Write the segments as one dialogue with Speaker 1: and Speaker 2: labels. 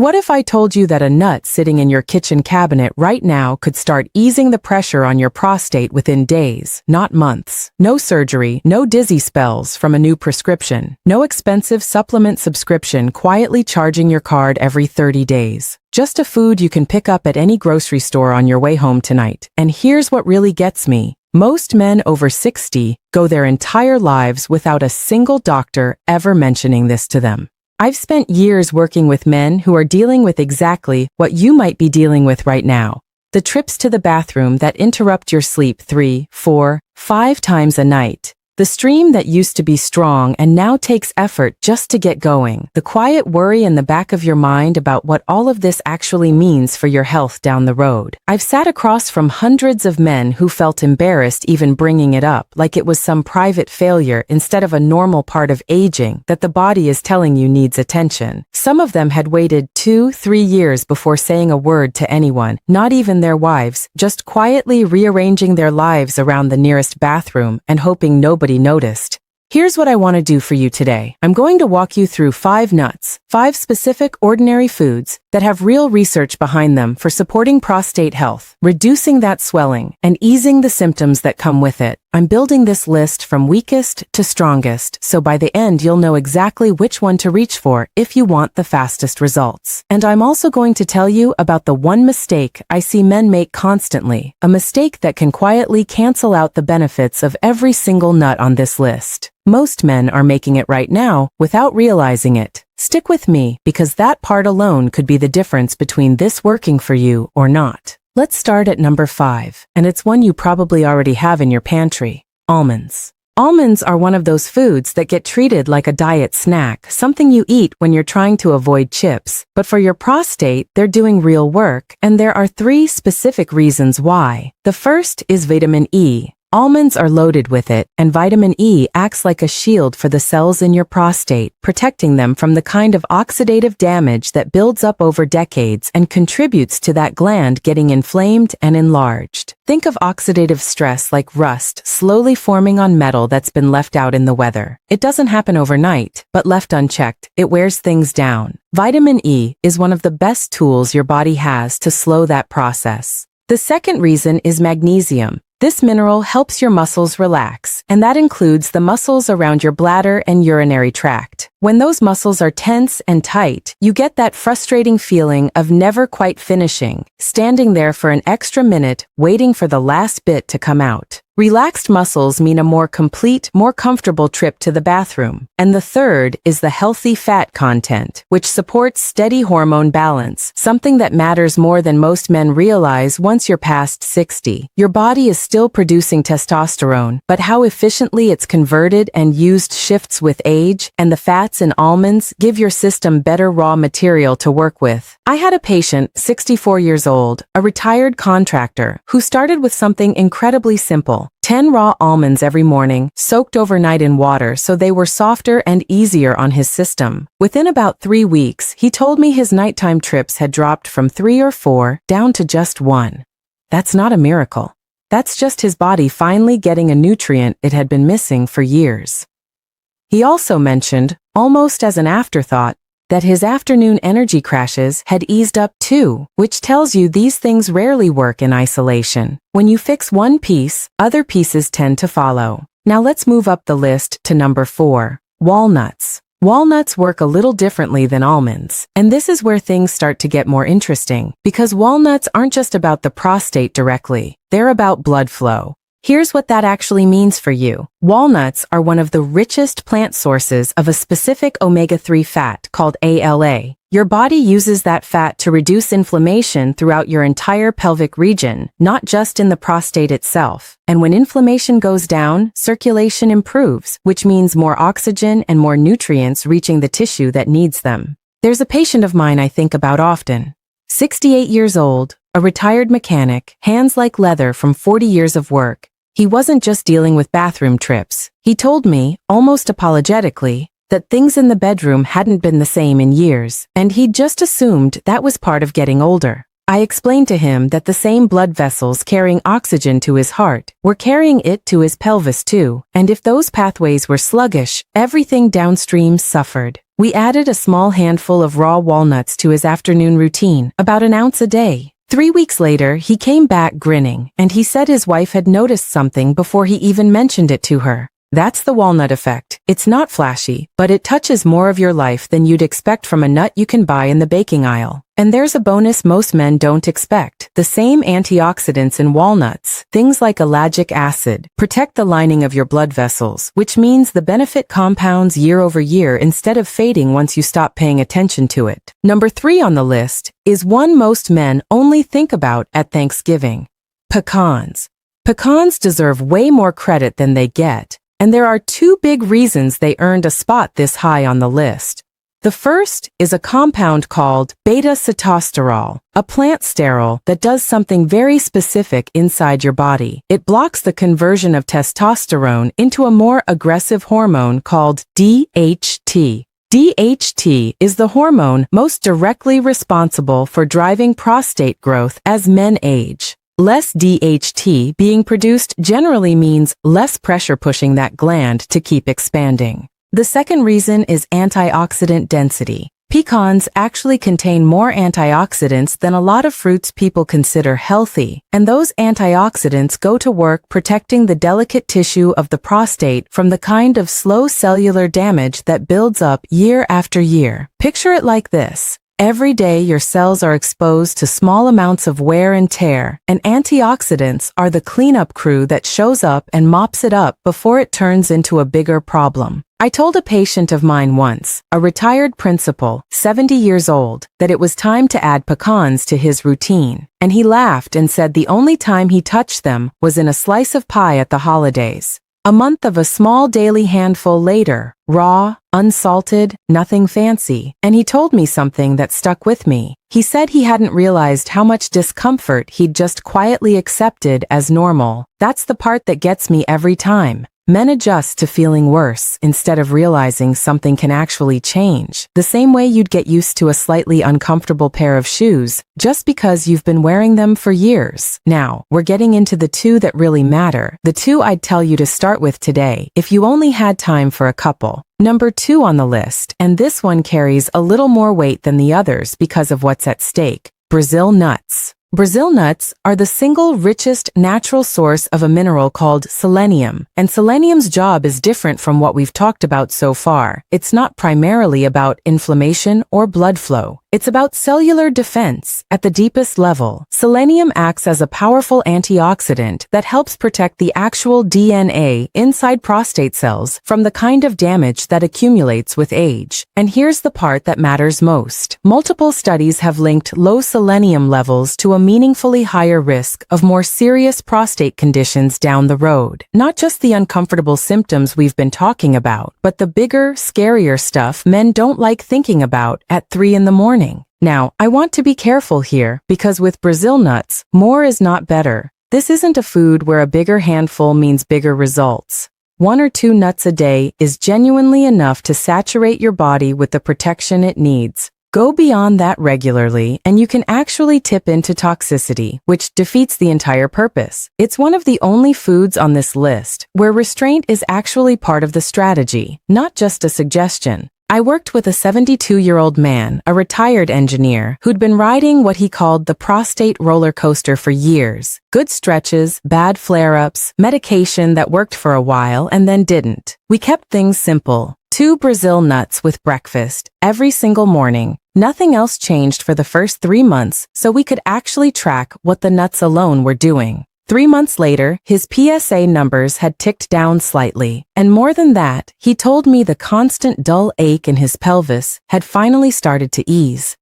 Speaker 1: What if I told you that a nut sitting in your kitchen cabinet right now could start easing the pressure on your prostate within days, not months? No surgery, no dizzy spells from a new prescription, no expensive supplement subscription quietly charging your card every 30 days. Just a food you can pick up at any grocery store on your way home tonight. And here's what really gets me. Most men over 60 go their entire lives without a single doctor ever mentioning this to them. I've spent years working with men who are dealing with exactly what you might be dealing with right now. The trips to the bathroom that interrupt your sleep 3, 4, 5 times a night. The stream that used to be strong and now takes effort just to get going. The quiet worry in the back of your mind about what all of this actually means for your health down the road. I've sat across from hundreds of men who felt embarrassed even bringing it up, like it was some private failure instead of a normal part of aging that the body is telling you needs attention. Some of them had waited 2, 3 years before saying a word to anyone, not even their wives, just quietly rearranging their lives around the nearest bathroom and hoping nobody noticed. Here's what I want to do for you today. I'm going to walk you through 5 nuts, 5 specific ordinary foods that have real research behind them for supporting prostate health, reducing that swelling, and easing the symptoms that come with it. I'm building this list from weakest to strongest, so by the end you'll know exactly which one to reach for if you want the fastest results. And I'm also going to tell you about the one mistake I see men make constantly, a mistake that can quietly cancel out the benefits of every single nut on this list. Most men are making it right now without realizing it. Stick with me, because that part alone could be the difference between this working for you or not. Let's start at number 5, and it's one you probably already have in your pantry: almonds. Almonds are one of those foods that get treated like a diet snack, something you eat when you're trying to avoid chips. But for your prostate, they're doing real work, and there are 3 specific reasons why. The first is vitamin E. Almonds are loaded with it, and vitamin E acts like a shield for the cells in your prostate, protecting them from the kind of oxidative damage that builds up over decades and contributes to that gland getting inflamed and enlarged. Think of oxidative stress like rust slowly forming on metal that's been left out in the weather. It doesn't happen overnight, but left unchecked, it wears things down. Vitamin E is one of the best tools your body has to slow that process. The second reason is magnesium. This mineral helps your muscles relax, and that includes the muscles around your bladder and urinary tract. When those muscles are tense and tight, you get that frustrating feeling of never quite finishing, standing there for an extra minute, waiting for the last bit to come out. Relaxed muscles mean a more complete, more comfortable trip to the bathroom. And the third is the healthy fat content, which supports steady hormone balance, something that matters more than most men realize once you're past 60. Your body is still producing testosterone, but how efficiently it's converted and used shifts with age, and the fats in almonds give your system better raw material to work with. I had a patient, 64 years old, a retired contractor, who started with something incredibly simple: 10 raw almonds every morning, soaked overnight in water so they were softer and easier on his system. Within about 3 weeks, he told me his nighttime trips had dropped from 3 or 4 down to just 1. That's not a miracle. That's just his body finally getting a nutrient it had been missing for years. He also mentioned, almost as an afterthought, that his afternoon energy crashes had eased up too, which tells you these things rarely work in isolation. When you fix one piece, other pieces tend to follow. Now let's move up the list to number 4, walnuts. Walnuts work a little differently than almonds, and this is where things start to get more interesting, because walnuts aren't just about the prostate directly, they're about blood flow. Here's what that actually means for you. Walnuts are one of the richest plant sources of a specific omega-3 fat called ALA. Your body uses that fat to reduce inflammation throughout your entire pelvic region, not just in the prostate itself. And when inflammation goes down, circulation improves, which means more oxygen and more nutrients reaching the tissue that needs them. There's a patient of mine I think about often. 68 years old, a retired mechanic, hands like leather from 40 years of work. He wasn't just dealing with bathroom trips. He told me, almost apologetically, that things in the bedroom hadn't been the same in years, and he'd just assumed that was part of getting older. I explained to him that the same blood vessels carrying oxygen to his heart were carrying it to his pelvis too, and if those pathways were sluggish, everything downstream suffered. We added a small handful of raw walnuts to his afternoon routine, about an ounce a day. 3 weeks later, he came back grinning, and he said his wife had noticed something before he even mentioned it to her. That's the walnut effect. It's not flashy, but it touches more of your life than you'd expect from a nut you can buy in the baking aisle. And there's a bonus most men don't expect. The same antioxidants in walnuts, things like ellagic acid, protect the lining of your blood vessels, which means the benefit compounds year over year instead of fading once you stop paying attention to it. Number 3 on the list is one most men only think about at Thanksgiving. Pecans. Pecans deserve way more credit than they get. And there are 2 big reasons they earned a spot this high on the list. The first is a compound called beta-sitosterol, a plant sterol that does something very specific inside your body. It blocks the conversion of testosterone into a more aggressive hormone called DHT. DHT is the hormone most directly responsible for driving prostate growth as men age. Less DHT being produced generally means less pressure pushing that gland to keep expanding. The second reason is antioxidant density. Pecans actually contain more antioxidants than a lot of fruits people consider healthy, and those antioxidants go to work protecting the delicate tissue of the prostate from the kind of slow cellular damage that builds up year after year. Picture it like this. Every day your cells are exposed to small amounts of wear and tear, and antioxidants are the cleanup crew that shows up and mops it up before it turns into a bigger problem. I told a patient of mine once, a retired principal, 70 years old, that it was time to add pecans to his routine, and he laughed and said the only time he touched them was in a slice of pie at the holidays. A month of a small daily handful later, raw, unsalted, nothing fancy, and he told me something that stuck with me. He said he hadn't realized how much discomfort he'd just quietly accepted as normal. That's the part that gets me every time. Men adjust to feeling worse instead of realizing something can actually change, the same way you'd get used to a slightly uncomfortable pair of shoes just because you've been wearing them for years. Now, we're getting into the 2 that really matter, the 2 I'd tell you to start with today if you only had time for a couple. Number 2 on the list, and this one carries a little more weight than the others because of what's at stake: Brazil nuts. Brazil nuts are the single richest natural source of a mineral called selenium, and selenium's job is different from what we've talked about so far. It's not primarily about inflammation or blood flow. It's about cellular defense. At the deepest level, selenium acts as a powerful antioxidant that helps protect the actual DNA inside prostate cells from the kind of damage that accumulates with age. And here's the part that matters most. Multiple studies have linked low selenium levels to a meaningfully higher risk of more serious prostate conditions down the road. Not just the uncomfortable symptoms we've been talking about, but the bigger, scarier stuff men don't like thinking about at 3 in the morning. Now, I want to be careful here because with Brazil nuts, more is not better. This isn't a food where a bigger handful means bigger results. 1 or 2 nuts a day is genuinely enough to saturate your body with the protection it needs. Go beyond that regularly, and you can actually tip into toxicity, which defeats the entire purpose. It's one of the only foods on this list where restraint is actually part of the strategy, not just a suggestion. I worked with a 72-year-old man, a retired engineer, who'd been riding what he called the prostate roller coaster for years. Good stretches, bad flare-ups, medication that worked for a while and then didn't. We kept things simple. 2 Brazil nuts with breakfast every single morning. Nothing else changed for the first 3 months, so we could actually track what the nuts alone were doing. 3 months later, his PSA numbers had ticked down slightly, and more than that, he told me the constant dull ache in his pelvis had finally started to ease.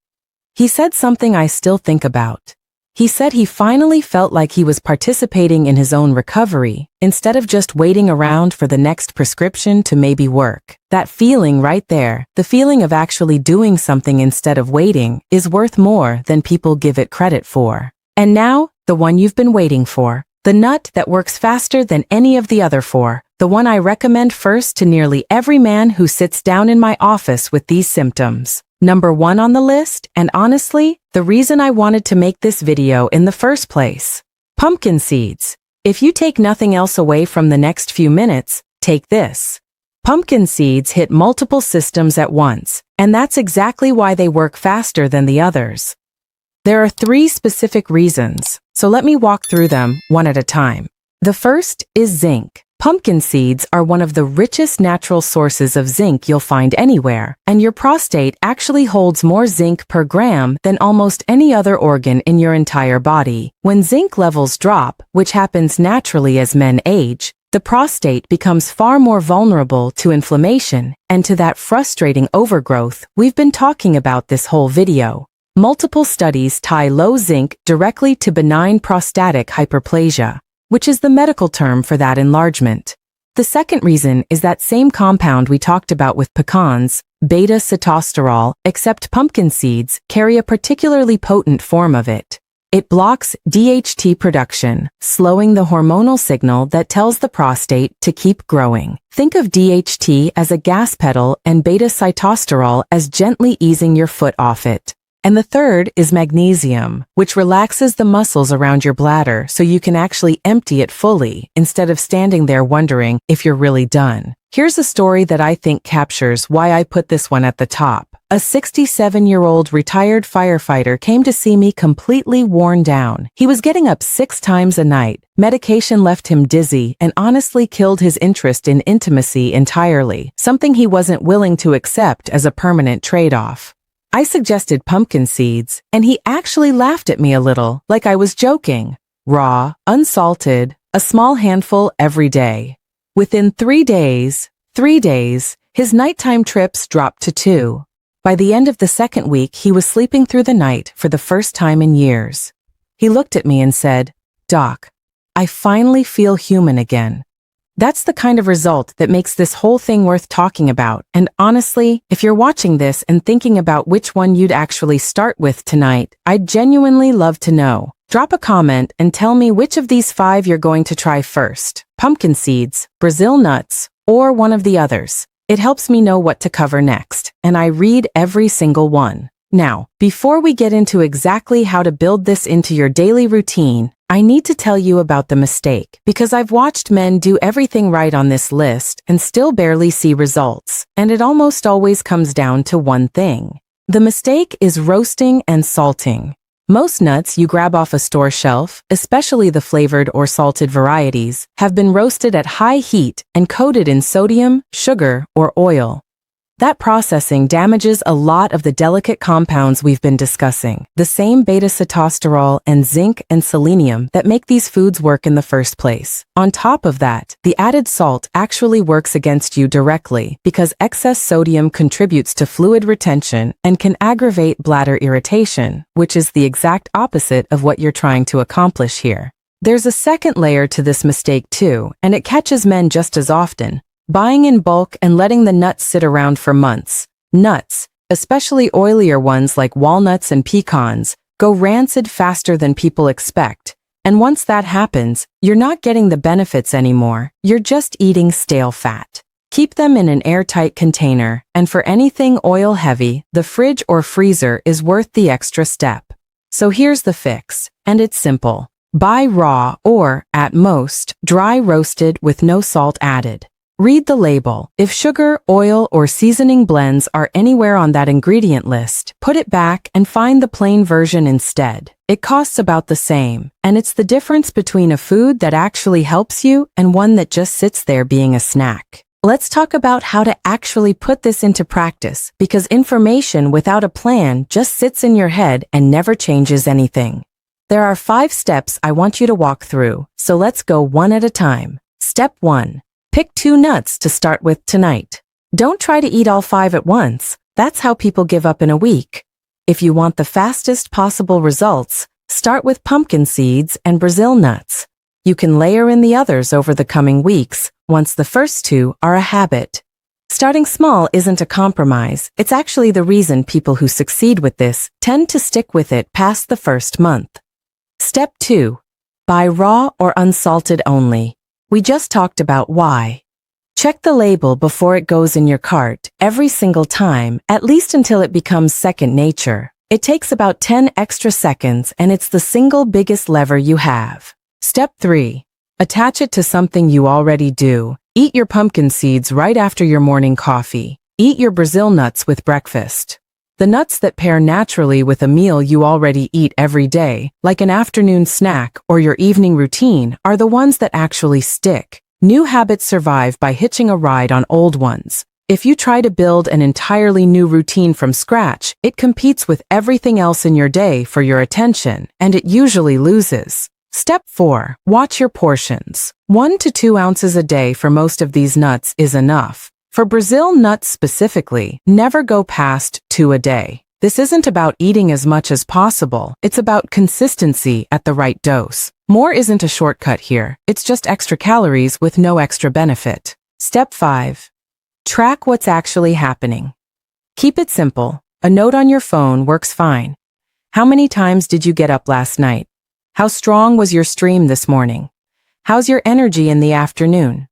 Speaker 1: He said something I still think about. He said he finally felt like he was participating in his own recovery, instead of just waiting around for the next prescription to maybe work. That feeling right there, the feeling of actually doing something instead of waiting, is worth more than people give it credit for. And now, the one you've been waiting for. The nut that works faster than any of the other 4. The one I recommend first to nearly every man who sits down in my office with these symptoms. Number 1 on the list, and honestly, the reason I wanted to make this video in the first place. Pumpkin seeds. If you take nothing else away from the next few minutes, take this. Pumpkin seeds hit multiple systems at once, and that's exactly why they work faster than the others. There are 3 specific reasons, so let me walk through them one at a time. The first is zinc. Pumpkin seeds are one of the richest natural sources of zinc you'll find anywhere, and your prostate actually holds more zinc per gram than almost any other organ in your entire body. When zinc levels drop, which happens naturally as men age, the prostate becomes far more vulnerable to inflammation and to that frustrating overgrowth we've been talking about this whole video. Multiple studies tie low zinc directly to benign prostatic hyperplasia, which is the medical term for that enlargement. The second reason is that same compound we talked about with pecans, beta-sitosterol, except pumpkin seeds carry a particularly potent form of it. It blocks DHT production, slowing the hormonal signal that tells the prostate to keep growing. Think of DHT as a gas pedal and beta-sitosterol as gently easing your foot off it. And the third is magnesium, which relaxes the muscles around your bladder so you can actually empty it fully instead of standing there wondering if you're really done. Here's a story that I think captures why I put this one at the top. A 67-year-old retired firefighter came to see me completely worn down. He was getting up 6 times a night. Medication left him dizzy and honestly killed his interest in intimacy entirely, something he wasn't willing to accept as a permanent trade-off. I suggested pumpkin seeds, and he actually laughed at me a little, like I was joking. Raw, unsalted, a small handful every day. Within 3 days, his nighttime trips dropped to 2. By the end of the second week, he was sleeping through the night for the first time in years. He looked at me and said, "Doc, I finally feel human again." That's the kind of result that makes this whole thing worth talking about, and honestly, if you're watching this and thinking about which one you'd actually start with tonight, I'd genuinely love to know. Drop a comment and tell me which of these 5 you're going to try first: pumpkin seeds, Brazil nuts, or one of the others. It helps me know what to cover next, and I read every single one. Now, before we get into exactly how to build this into your daily routine, I need to tell you about the mistake, because I've watched men do everything right on this list and still barely see results, and it almost always comes down to one thing. The mistake is roasting and salting. Most nuts you grab off a store shelf, especially the flavored or salted varieties, have been roasted at high heat and coated in sodium, sugar, or oil. That processing damages a lot of the delicate compounds we've been discussing, the same beta-sitosterol and zinc and selenium that make these foods work in the first place. On top of that, the added salt actually works against you directly because excess sodium contributes to fluid retention and can aggravate bladder irritation, which is the exact opposite of what you're trying to accomplish here. There's a second layer to this mistake too, and it catches men just as often. Buying in bulk and letting the nuts sit around for months. Nuts, especially oilier ones like walnuts and pecans, go rancid faster than people expect. And once that happens, you're not getting the benefits anymore. You're just eating stale fat. Keep them in an airtight container, and for anything oil-heavy, the fridge or freezer is worth the extra step. So here's the fix, and it's simple. Buy raw or, at most, dry roasted with no salt added. Read the label. If sugar, oil, or seasoning blends are anywhere on that ingredient list, put it back and find the plain version instead. It costs about the same, and it's the difference between a food that actually helps you and one that just sits there being a snack. Let's talk about how to actually put this into practice, because information without a plan just sits in your head and never changes anything. There are 5 steps I want you to walk through, so let's go one at a time. Step 1. Pick 2 nuts to start with tonight. Don't try to eat all 5 at once. That's how people give up in a week. If you want the fastest possible results, start with pumpkin seeds and Brazil nuts. You can layer in the others over the coming weeks, once the first 2 are a habit. Starting small isn't a compromise. It's actually the reason people who succeed with this tend to stick with it past the first month. Step 2. Buy raw or unsalted only. We just talked about why. Check the label before it goes in your cart every single time, at least until it becomes second nature. It takes about 10 extra seconds and it's the single biggest lever you have. Step 3. Attach it to something you already do. Eat your pumpkin seeds right after your morning coffee. Eat your Brazil nuts with breakfast. The nuts that pair naturally with a meal you already eat every day, like an afternoon snack or your evening routine, are the ones that actually stick. New habits survive by hitching a ride on old ones. If you try to build an entirely new routine from scratch, it competes with everything else in your day for your attention, and it usually loses. Step 4. Watch your portions. 1 to 2 ounces a day for most of these nuts is enough. For Brazil nuts specifically, never go past 2 a day. This isn't about eating as much as possible, it's about consistency at the right dose. More isn't a shortcut here, it's just extra calories with no extra benefit. Step 5. Track what's actually happening. Keep it simple. A note on your phone works fine. How many times did you get up last night? How strong was your stream this morning? How's your energy in the afternoon?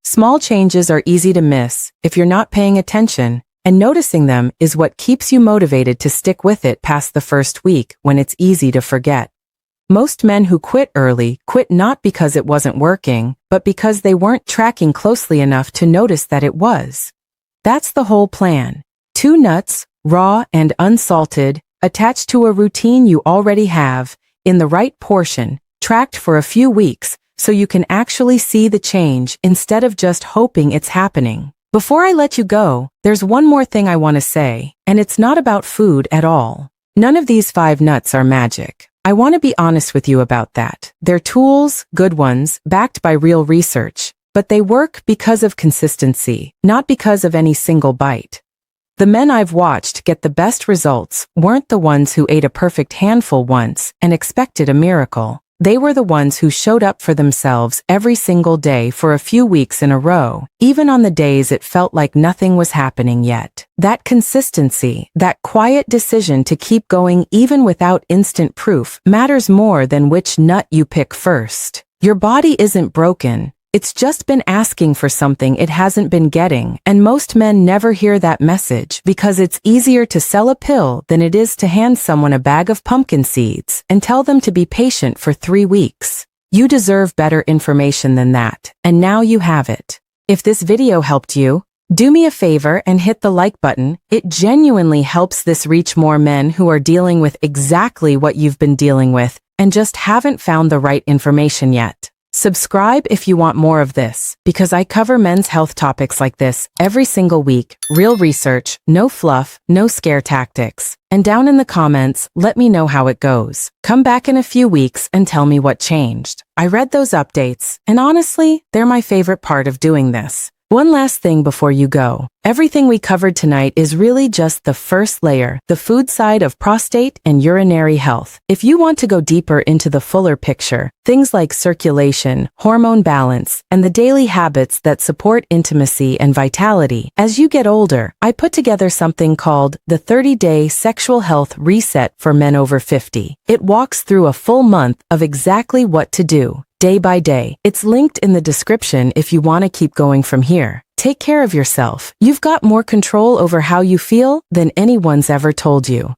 Speaker 1: Small changes are easy to miss if you're not paying attention, and noticing them is what keeps you motivated to stick with it past the first week when it's easy to forget. Most men who quit early quit not because it wasn't working, but because they weren't tracking closely enough to notice that it was. That's the whole plan. 2 nuts, raw and unsalted, attached to a routine you already have, in the right portion, tracked for a few weeks, so you can actually see the change instead of just hoping it's happening. Before I let you go, there's one more thing I want to say, and it's not about food at all. None of these 5 nuts are magic. I want to be honest with you about that. They're tools, good ones, backed by real research, but they work because of consistency, not because of any single bite. The men I've watched get the best results weren't the ones who ate a perfect handful once and expected a miracle. They were the ones who showed up for themselves every single day for a few weeks in a row, even on the days it felt like nothing was happening yet. That consistency, that quiet decision to keep going even without instant proof, matters more than which nut you pick first. Your body isn't broken. It's just been asking for something it hasn't been getting, and most men never hear that message because it's easier to sell a pill than it is to hand someone a bag of pumpkin seeds and tell them to be patient for 3 weeks. You deserve better information than that, and now you have it. If this video helped you, do me a favor and hit the like button. It genuinely helps this reach more men who are dealing with exactly what you've been dealing with and just haven't found the right information yet. Subscribe if you want more of this, because I cover men's health topics like this every single week. Real research, no fluff, no scare tactics. And down in the comments, let me know how it goes. Come back in a few weeks and tell me what changed. I read those updates, and honestly, they're my favorite part of doing this. One last thing before you go. Everything we covered tonight is really just the first layer, the food side of prostate and urinary health. If you want to go deeper into the fuller picture, things like circulation, hormone balance, and the daily habits that support intimacy and vitality, as you get older, I put together something called the 30-Day Sexual Health Reset for Men Over 50. It walks through a full month of exactly what to do, day by day. It's linked in the description if you want to keep going from here. Take care of yourself. You've got more control over how you feel than anyone's ever told you.